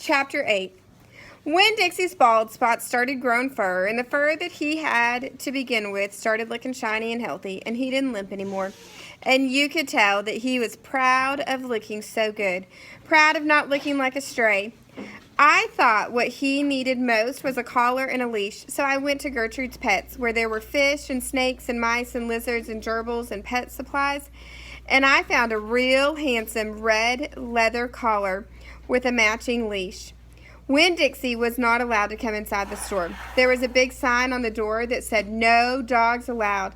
Chapter 8. Winn Dixie's bald spots started growing fur, and the fur that he had to begin with started looking shiny and healthy, and he didn't limp anymore. And you could tell that he was proud of looking so good, proud of not looking like a stray. I thought what he needed most was a collar and a leash, so I went to Gertrude's Pets, where there were fish and snakes and mice and lizards and gerbils and pet supplies, and I found a real handsome red leather collar with a matching leash. Winn Dixie was not allowed to come inside the store. There was a big sign on the door that said, "No dogs allowed."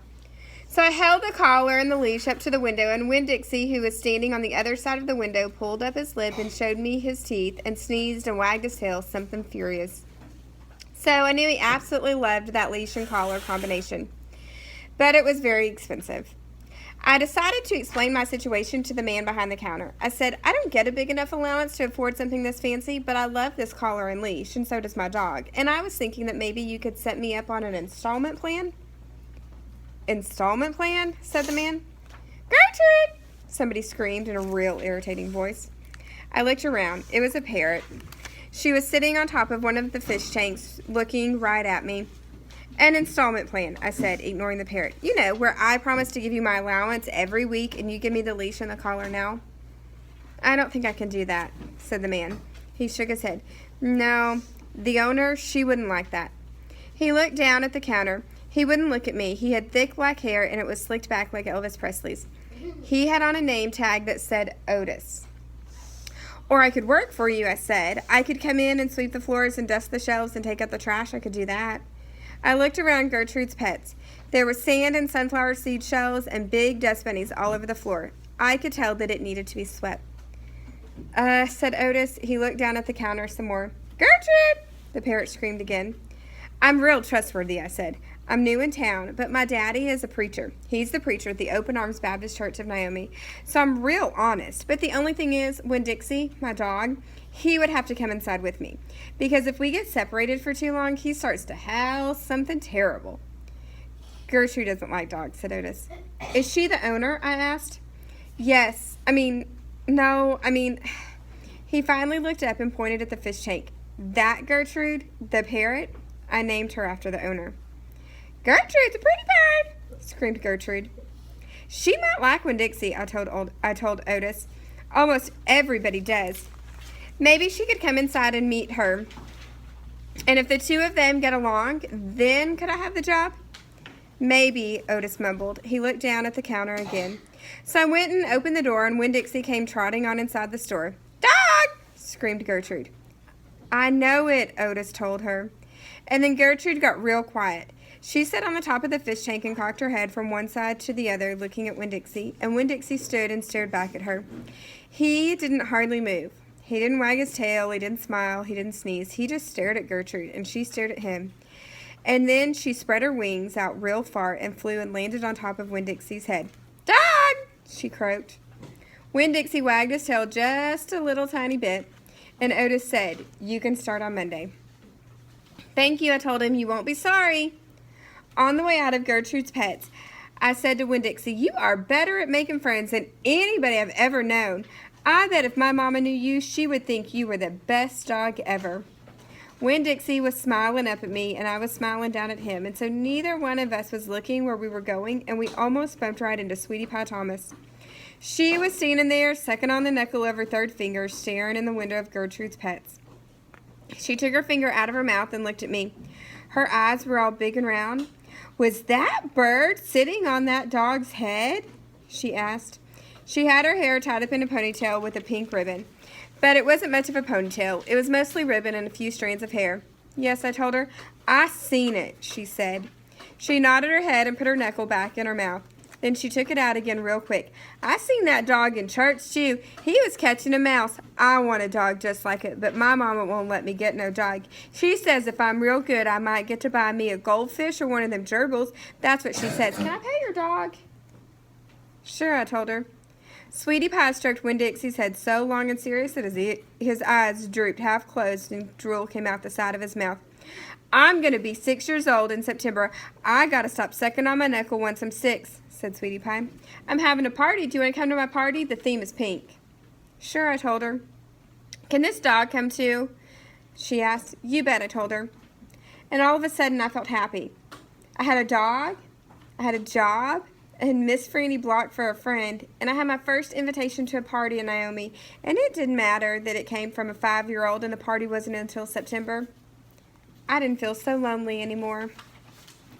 So I held the collar and the leash up to the window, and Winn Dixie, who was standing on the other side of the window, pulled up his lip and showed me his teeth and sneezed and wagged his tail, something furious. So I knew he absolutely loved that leash and collar combination. But it was very expensive. I decided to explain my situation to the man behind the counter. I said, "I don't get a big enough allowance to afford something this fancy, but I love this collar and leash, and so does my dog. And I was thinking that maybe you could set me up on an installment plan." "Installment plan?" said the man. "Gertrude!" somebody screamed in a real irritating voice. I looked around. It was a parrot. She was sitting on top of one of the fish tanks, looking right at me. "An installment plan," I said, ignoring the parrot. "You know, where I promise to give you my allowance every week and you give me the leash and the collar now." "I don't think I can do that," said the man. He shook his head. "No, the owner, she wouldn't like that." He looked down at the counter. He wouldn't look at me. He had thick black hair and it was slicked back like Elvis Presley's. He had on a name tag that said Otis. "Or I could work for you," I said. "I could come in and sweep the floors and dust the shelves and take out the trash. I could do that." I looked around Gertrude's Pets. There was sand and sunflower seed shells and big dust bunnies all over the floor. I could tell that it needed to be swept. Said Otis. He looked down at the counter some more. "Gertrude!" the parrot screamed again. "I'm real trustworthy," I said. "I'm new in town, but my daddy is a preacher. He's the preacher at the Open Arms Baptist Church of Naomi. So I'm real honest. But the only thing is, Winn Dixie, my dog, he would have to come inside with me. Because if we get separated for too long, he starts to howl something terrible." "Gertrude doesn't like dogs," said Otis. "Is she the owner?" I asked. "Yes. No. He finally looked up and pointed at the fish tank. "That Gertrude, the parrot?" I named her after the owner. "Gertrude's a pretty bird," screamed Gertrude. "She might like Winn Dixie," I told Otis. "Almost everybody does. Maybe she could come inside and meet her. And if the two of them get along, then could I have the job?" "Maybe," Otis mumbled. He looked down at the counter again. So I went and opened the door, and Winn Dixie came trotting on inside the store. "Dog!" screamed Gertrude. "I know it," Otis told her. And then Gertrude got real quiet. She sat on the top of the fish tank and cocked her head from one side to the other, looking at Winn Dixie, and Winn Dixie stood and stared back at her. He didn't hardly move. He didn't wag his tail, he didn't smile, he didn't sneeze. He just stared at Gertrude, and she stared at him. And then she spread her wings out real far and flew and landed on top of Winn Dixie's head. "Dog!" she croaked. Winn Dixie wagged his tail just a little tiny bit, and Otis said, "You can start on Monday." "Thank you," I told him. "You won't be sorry." On the way out of Gertrude's Pets, I said to Winn Dixie, "You are better at making friends than anybody I've ever known. I bet if my mama knew you, she would think you were the best dog ever." Winn Dixie was smiling up at me, and I was smiling down at him, and so neither one of us was looking where we were going, and we almost bumped right into Sweetie Pie Thomas. She was standing there, sucking on the knuckle of her third finger, staring in the window of Gertrude's Pets. She took her finger out of her mouth and looked at me. Her eyes were all big and round. "Was that bird sitting on that dog's head?" she asked. She had her hair tied up in a ponytail with a pink ribbon. But it wasn't much of a ponytail. It was mostly ribbon and a few strands of hair. "Yes," I told her. "I seen it," she said. She nodded her head and put her knuckle back in her mouth. Then she took it out again real quick. "I seen that dog in church, too. He was catching a mouse. I want a dog just like it, but my mama won't let me get no dog. She says if I'm real good, I might get to buy me a goldfish or one of them gerbils. That's what she says. Can I pet your dog?" "Sure," I told her. Sweetie Pie stroked Winn Dixie's head so long and serious that his eyes drooped half closed and drool came out the side of his mouth. "I'm going to be 6 years old in September. I got to stop sucking on my knuckle once I'm 6, said Sweetie Pie. "I'm having a party. Do you want to come to my party? The theme is pink." "Sure," I told her. "Can this dog come too?" she asked. You bet, I told her. And all of a sudden I felt happy. I had a dog, I had a job, I had Miss Franny blocked for a friend, and I had my first invitation to a party in Naomi, and it didn't matter that it came from a 5-year-old and the party wasn't until September. I didn't feel so lonely anymore.